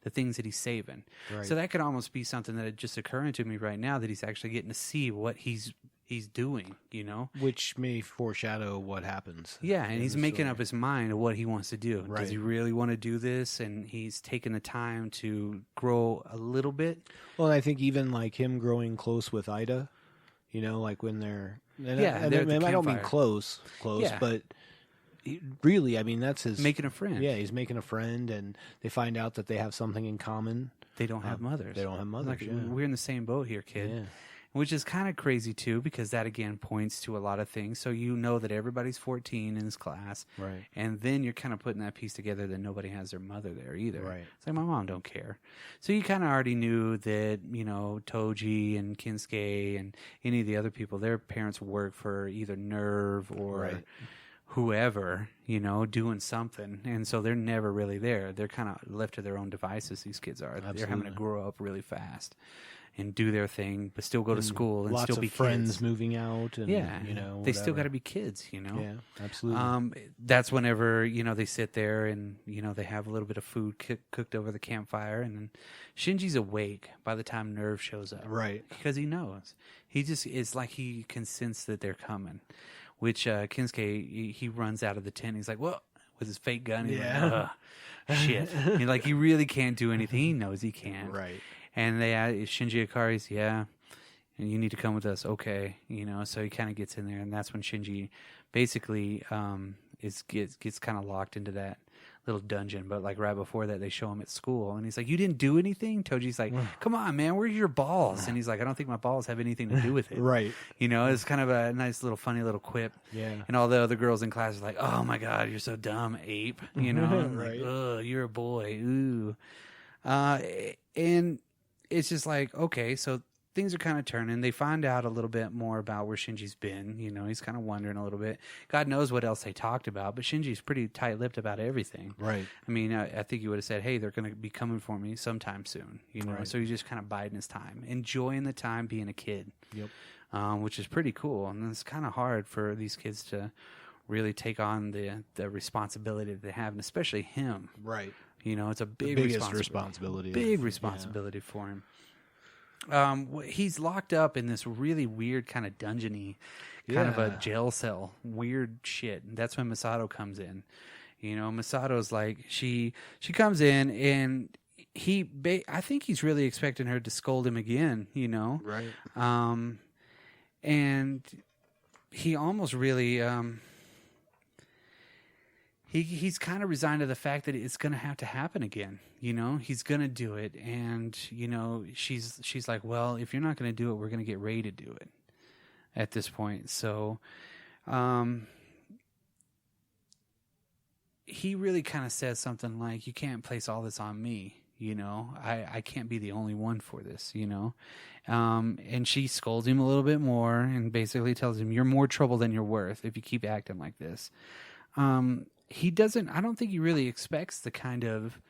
the things that he's saving. Right. So that could almost be something that just occurring to me right now, that he's actually getting to see what he's doing, you know? Which may foreshadow what happens. Yeah, and he's making story. up his mind of what he wants to do. Right. Does he really want to do this? And he's taking the time to grow a little bit. Well, and I think even like him growing close with Ida, you know, like when they're... They're at the I don't mean campfire. close, Yeah. but really, I mean, that's his... Making a friend. Yeah, he's making a friend, and they find out that they have something in common. They don't have mothers. They don't have mothers, Like, yeah. we're in the same boat here, kid. Yeah. Which is kind of crazy, too, because that, again, points to a lot of things. So you know that everybody's 14 in this class. Right. And then you're kind of putting that piece together that nobody has their mother there either. Right. It's like, my mom don't care. So you kind of already knew that, you know, Toji and Kinsuke and any of the other people, their parents work for either Nerve or Right. whoever, you know, doing something. And so they're never really there. They're kind of left to their own devices, these kids are. Absolutely. They're having to grow up really fast and do their thing, but still go to school and Lots still of be friends kids. moving out, and Yeah, you know, they still whatever. got to be kids, you know. Yeah, absolutely. That's whenever, you know, they sit there and, you know, they have a little bit of food cooked over the campfire, and then Shinji's awake by the time Nerve shows up, Right. Because he knows. He just, it's like he can sense that they're coming. Which Kinsuke, he runs out of the tent. He's like, "Well," with his fake gun. He's Yeah. like, shit. He really can't do anything. He knows he can't. Right. And they Shinji Ikari's, yeah, and you need to come with us, okay, you know. So he kind of gets in there, and that's when Shinji basically gets kind of locked into that little dungeon. But like right before that, they show him at school, and he's like, "You didn't do anything?" Toji's like, "Come on, man, where's your balls?" And he's like, "I don't think my balls have anything to do with it." Right. You know, it's kind of a nice little funny little quip. Yeah. And all the other girls in class are like, "Oh my God, you're so dumb, ape." You know, and Right. like, "Ugh, you're a boy." Ooh. And it's just like, okay, so things are kind of turning. They find out a little bit more about where Shinji's been. You know, he's kind of wondering a little bit. God knows what else they talked about, but Shinji's pretty tight-lipped about everything. Right. I mean, I think he would have said, "Hey, they're going to be coming for me sometime soon." You know, Right. so he's just kind of biding his time, enjoying the time being a kid. Yep. Which is pretty cool. And it's kind of hard for these kids to really take on the responsibility that they have, and especially him. Right. You know, it's a big Biggest responsibility. Big responsibility for him. He's locked up in this really weird kind of dungeony, kind of a Yeah. jail cell, weird shit. And that's when Misato comes in. You know, Misato's like, she comes in, and I think he's really expecting her to scold him again, you know? Right. And he almost really, he's kind of resigned to the fact that it's going to have to happen again. You know, he's going to do it. And, you know, she's like, "Well, if you're not going to do it, we're going to get Ray to do it at this point." So, he really kind of says something like, "You can't place all this on me. You know, I can't be the only one for this, you know." And she scolds him a little bit more and basically tells him, "You're more trouble than you're worth if you keep acting like this." I don't think he really expects the kind of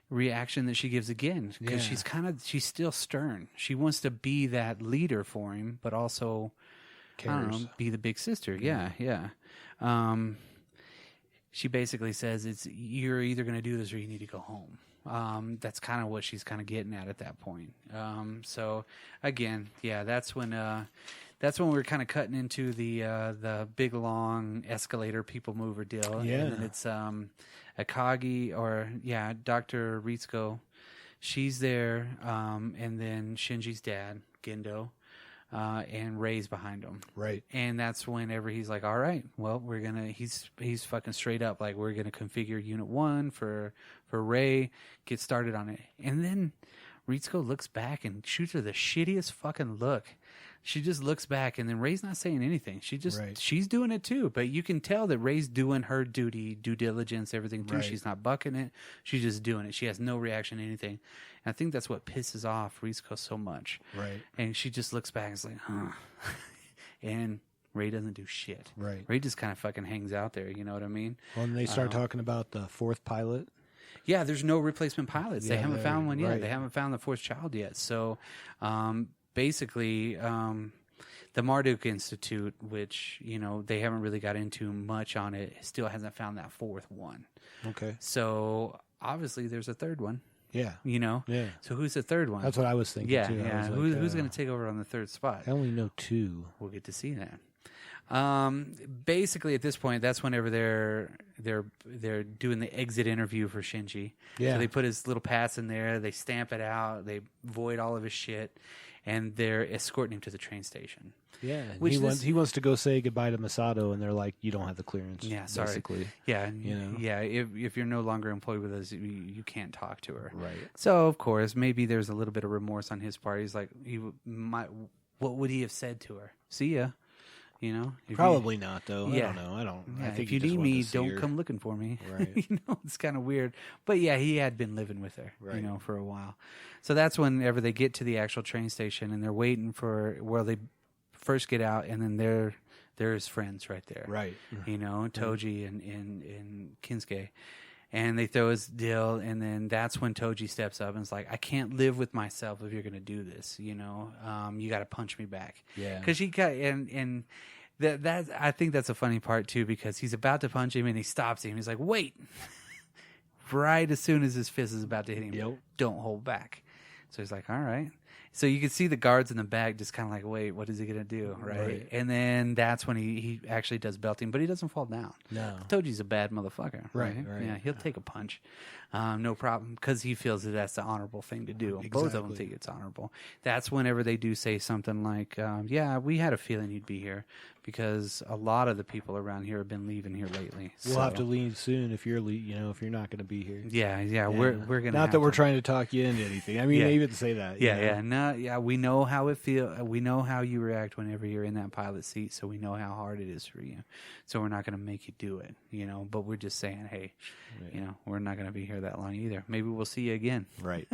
reaction that she gives again, because she's still stern. She wants to be that leader for him, but also, I don't know, be the big sister. Yeah. She basically says, you're either going to do this or you need to go home. That's kind of what she's kind of getting at that point. So again, yeah, that's when we're kind of cutting into the big long escalator people mover deal. Yeah. And then it's Akagi Dr. Ritsuko. She's there, and then Shinji's dad, Gendo, and Ray's behind him. Right. And that's whenever he's like, "All right, well, he's fucking straight up, like, we're gonna configure Unit 1 for Ray, get started on it." And then Ritsuko looks back and shoots her the shittiest fucking look. She just looks back, and then Ray's not saying anything. She's doing it too, but you can tell that Ray's doing her due diligence, everything too. Right. She's not bucking it. She's just doing it. She has no reaction to anything. And I think that's what pisses off Ritsuko so much. Right. And she just looks back and is like, "Huh." And Ray doesn't do shit. Right. Ray just kind of fucking hangs out there. You know what I mean? Well, and they start talking about the fourth pilot. Yeah, there's no replacement pilots. They Yeah, haven't found one yet. right. They haven't found the fourth child yet. So basically, the Marduk Institute, which, you know, they haven't really got into much on it, still hasn't found that fourth one. Okay. So obviously there's a third one. Yeah. You know? Yeah. So who's the third one? That's what I was thinking, yeah, too. Yeah. I was Who's going to take over on the third spot? I only know 2. We'll get to see that. Basically, at this point, that's whenever they're doing the exit interview for Shinji. Yeah. So they put his little pass in there, they stamp it out, they void all of his shit, and they're escorting him to the train station. Yeah, Which he wants to go say goodbye to Misato, and they're like, "You don't have the clearance." Yeah, sorry. Basically. Yeah, you know? yeah. If you're no longer employed with us, you can't talk to her. Right. So of course, maybe there's a little bit of remorse on his part. He's like, what would he have said to her? See ya. You know, Probably not though. Yeah. I don't know. I don't. Yeah, I think if you he just need wanted me, to see don't her. come looking for me. Right. You know, it's kind of weird. But yeah, he had been living with her, Right. you know, for a while. So that's whenever they get to the actual train station and they're waiting for where they first get out, and then there's friends right there. Right. You know, Toji and Kinsuke. And they throw his deal, and then that's when Toji steps up and is like, I can't live with myself if you're going to do this, you know. You got to punch me back. Yeah. Because he got, and that I think that's a funny part, too, because he's about to punch him, and he stops him. He's like, wait. Right as soon as his fist is about to hit him, Yep. Don't hold back. So he's like, all right. So you can see the guards in the back just kind of like, wait, what is he going to do? Right? And then that's when he actually does belting, but he doesn't fall down. No. Toji's a bad motherfucker. Right. Right. Yeah, he'll take a punch. No problem, because he feels that that's the honorable thing to do. Both of them think it's honorable. That's whenever they do say something like, yeah, we had a feeling you'd be here, because a lot of the people around here have been leaving here lately. We'll have to leave soon if you're if you're not going to be here. Yeah. We're going to not that we're trying to talk you into anything. I mean, they even say that. Yeah. We know how it feels. We know how you react whenever you're in that pilot seat, so we know how hard it is for you. So we're not going to make you do it, you know. But we're just saying, hey, you know, we're not going to be here that long either. Maybe we'll see you again, Right?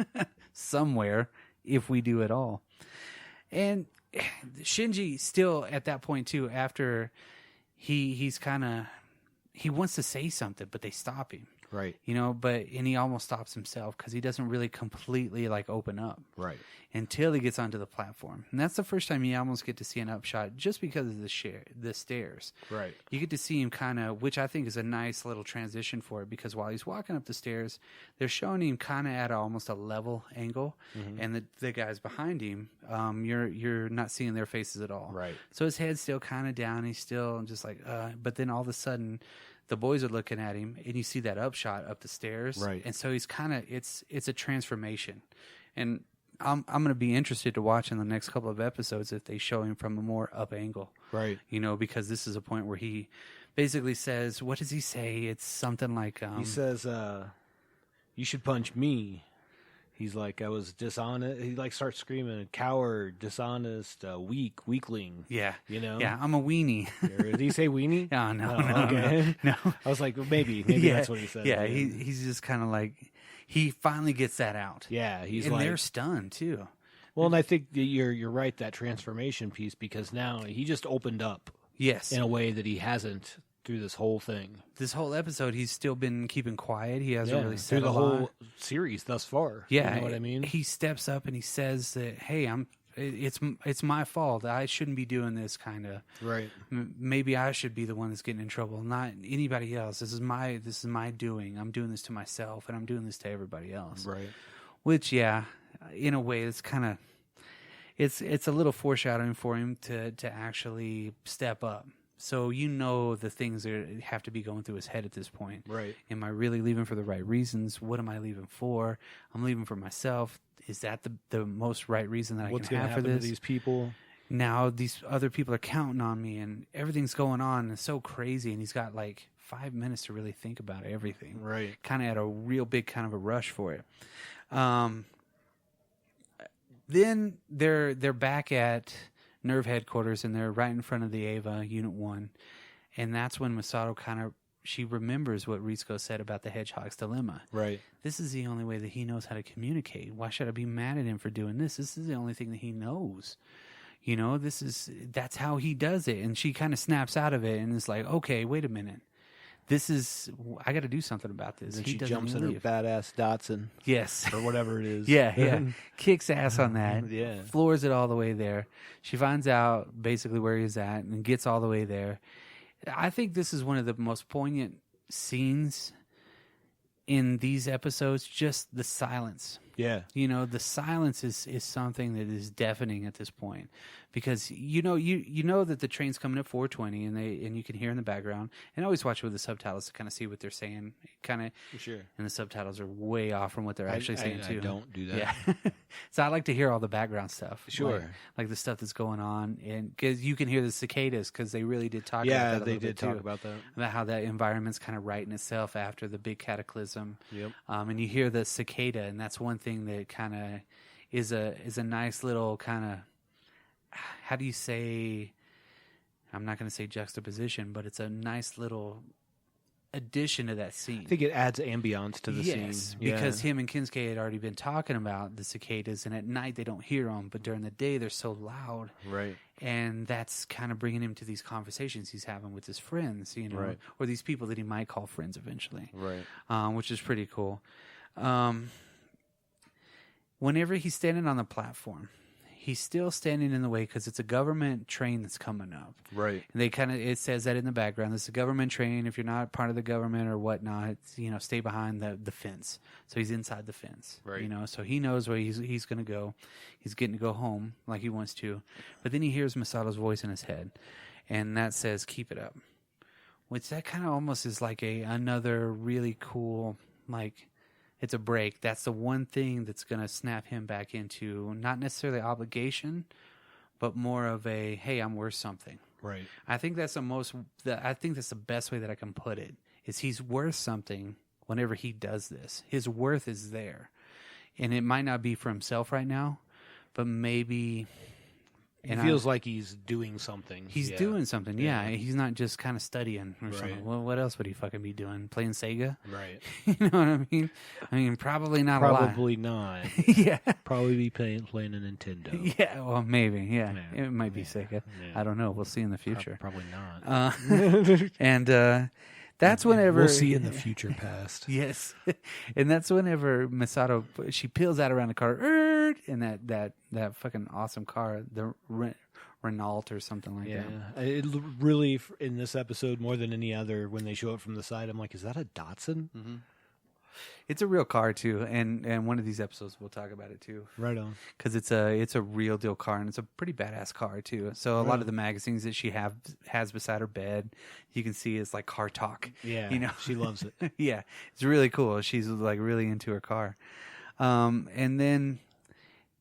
somewhere, if we do at all. And Shinji still at that point too. After he's kind of he wants to say something, but they stop him. Right. You know, and he almost stops himself because he doesn't really completely like open up. Right. Until he gets onto the platform. And that's the first time you almost get to see an upshot just because of the stairs. Right. You get to see him kind of, which I think is a nice little transition for it, because while he's walking up the stairs, they're showing him kind of at almost a level angle. Mm-hmm. And the guys behind him, you're not seeing their faces at all. Right. So his head's still kind of down. He's still just like, but then all of a sudden, the boys are looking at him, and you see that upshot up the stairs. Right. And so he's kind of, it's a transformation. And I'm going to be interested to watch in the next couple of episodes if they show him from a more up angle. Right. You know, because this is a point where he basically says, what does he say? It's something like... he says, you should punch me. He's like, I was dishonest. He like starts screaming, coward, dishonest, weakling. Yeah. You know? Yeah, I'm a weenie. Did he say weenie? No, okay. no. I was like, well, maybe that's what he said. Yeah, he's just kind of like, he finally gets that out. Yeah, he's and like... they're stunned, too. Well, and I think that you're right, that transformation piece, because now he just opened up. Yes. In a way that he hasn't through this whole thing. This whole episode, he's still been keeping quiet. He hasn't really said through the a lot. whole series thus far. Yeah, you know what I mean. He steps up and he says that, "Hey, it's my fault. I shouldn't be doing this." Kind of right. Maybe I should be the one that's getting in trouble, not anybody else. This is my doing. I'm doing this to myself, and I'm doing this to everybody else. Right. Which, yeah, in a way, it's kind of it's a little foreshadowing for him to actually step up. So you know the things that have to be going through his head at this point. Right. Am I really leaving for the right reasons? What am I leaving for? I'm leaving for myself. Is that the most right reason that What's I can have for happen this? To these people? Now these other people are counting on me, and everything's going on. It's so crazy, and he's got like 5 minutes to really think about everything. Right. Kind of at a real big kind of a rush for it. Then they're back at Nerve headquarters, and they're right in front of the Ava Unit 1, and that's when Misato she remembers what Ritsuko said about the Hedgehogs Dilemma. Right. This is the only way that he knows how to communicate. Why should I be mad at him for doing this? This is the only thing that he knows. You know, that's how he does it. And she kind of snaps out of it and is like, okay, wait a minute. I got to do something about this. And she jumps in her badass Datsun. Yes. Or whatever it is. Yeah. Kicks ass on that. Yeah. Floors it all the way there. She finds out basically where he's at and gets all the way there. I think this is one of the most poignant scenes in these episodes, just the silence. Yeah. You know, the silence is something that is deafening at this point, because you know that the train's coming at 4:20 and you can hear in the background, and always watch with the subtitles to kind of see what they're saying, kind of. Sure. And the subtitles are way off from what they're actually saying too. I don't do that. Yeah. So I like to hear all the background stuff. Sure. Like the stuff that's going on, and because you can hear the cicadas, because they really did talk. Yeah, about that they did talk about that. About how that environment's kind of righting itself after the big cataclysm. Yep. And you hear the cicada, and that's one thing that kind of is a nice little kind of, how do you say, I'm not going to say juxtaposition, but it's a nice little addition to that scene. I think it adds ambiance to the scene. Yes, because him and Kinsuke had already been talking about the cicadas, and at night they don't hear them, but during the day they're so loud. Right. And that's kind of bringing him to these conversations he's having with his friends, you know, Right. or these people that he might call friends eventually. Right. Which is pretty cool. Whenever he's standing on the platform, he's still standing in the way because it's a government train that's coming up. Right. And it says that in the background. This is a government train. If you're not part of the government or whatnot, it's, you know, stay behind the fence. So he's inside the fence. Right. You know, so he knows where he's going to go. He's getting to go home like he wants to. But then he hears Misato's voice in his head, and that says, "Keep it up." Which that kind of almost is like another really cool, like, it's a break. That's the one thing that's going to snap him back into not necessarily obligation, but more of a, hey, I'm worth something. Right. I think that's I think that's the best way that I can put it, is he's worth something whenever he does this. His worth is there. And it might not be for himself right now, but maybe... It feels like he's doing something. He's doing something, yeah. He's not just kind of studying or something. Well, what else would he fucking be doing? Playing Sega? Right. You know what I mean? I mean, probably not a lot. Probably not. Yeah. Probably be playing a Nintendo. Yeah, well, maybe, yeah. It might be Sega. Yeah. I don't know. We'll see in the future. Probably not. And that's whenever... We'll see in the future past. Yes. And that's whenever Misato, she peels out around the car, and that fucking awesome car, the Renault or something like that. It really, in this episode, more than any other, when they show it from the side, I'm like, is that a Datsun? Mm-hmm. It's a real car too, and one of these episodes we'll talk about it too. Right on. Because it's a real deal car, and it's a pretty badass car too. So a lot of the magazines that she has beside her bed, you can see it's like car talk. Yeah, you know, she loves it. Yeah, it's really cool. She's like really into her car. And then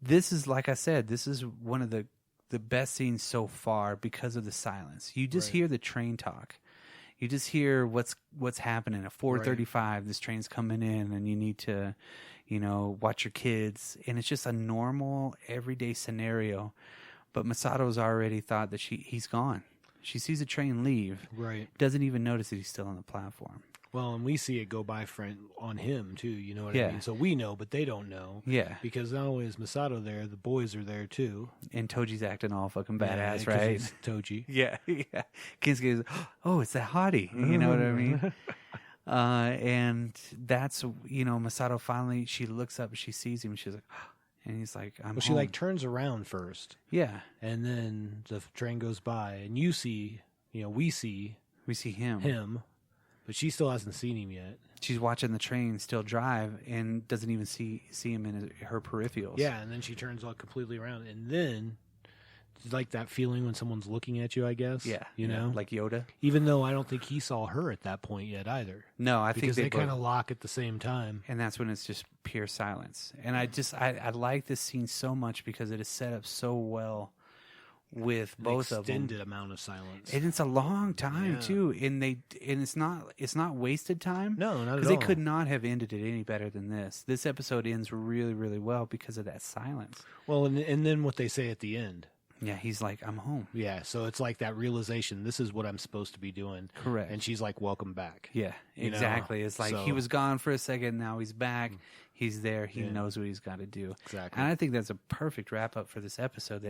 this is, like I said, this is one of the best scenes so far because of the silence. You just hear the train talk. You just hear what's happening at 4:35. This train's coming in, and you need to, you know, watch your kids. And it's just a normal, everyday scenario. But Misato's already thought that he's gone. She sees a train leave. Right. Doesn't even notice that he's still on the platform. Well, and we see it go by on him, too. You know what I mean? So we know, but they don't know. Yeah. Because not only is Misato there, the boys are there, too. And Toji's acting all fucking badass, Yeah, right? He's Toji. Yeah. Kinsuke is, oh, it's that hottie. You know what I mean? And that's, you know, Misato finally, she looks up and she sees him. She's like, oh, and he's like, I'm home. She, like, turns around first. Yeah. And then the train goes by, and you see, you know, we see him. But she still hasn't seen him yet. She's watching the train still drive and doesn't even see him in her peripherals. Yeah, and then she turns all completely around. And then, it's like that feeling when someone's looking at you, I guess. Yeah. You know? Like Yoda. Even though I don't think he saw her at that point yet either. No, I think because they kind of lock at the same time. And that's when it's just pure silence. And I like this scene so much because it is set up so well with both of them. Extended amount of silence. And it's a long time too. And it's not wasted time. No, not at all. Because they could not have ended it any better than this. This episode ends really, really well because of that silence. Well, and then what they say at the end. Yeah, he's like, I'm home. Yeah, so it's like that realization, this is what I'm supposed to be doing. Correct. And she's like, welcome back. Yeah, exactly. You know? It's like he was gone for a second, now he's back. He's there. He knows what he's got to do. Exactly. And I think that's a perfect wrap up for this episode,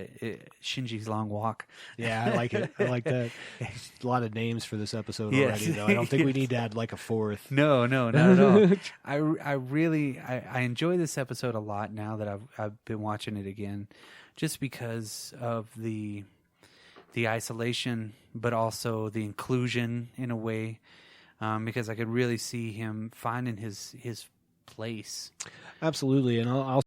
Shinji's long walk. Yeah, I like it. I like that. There's a lot of names for this episode already, though. I don't think we need to add like a fourth. No, not at all. I really enjoy this episode a lot now that I've been watching it again, just because of the isolation, but also the inclusion in a way. because I could really see him finding his place. Absolutely, and I'll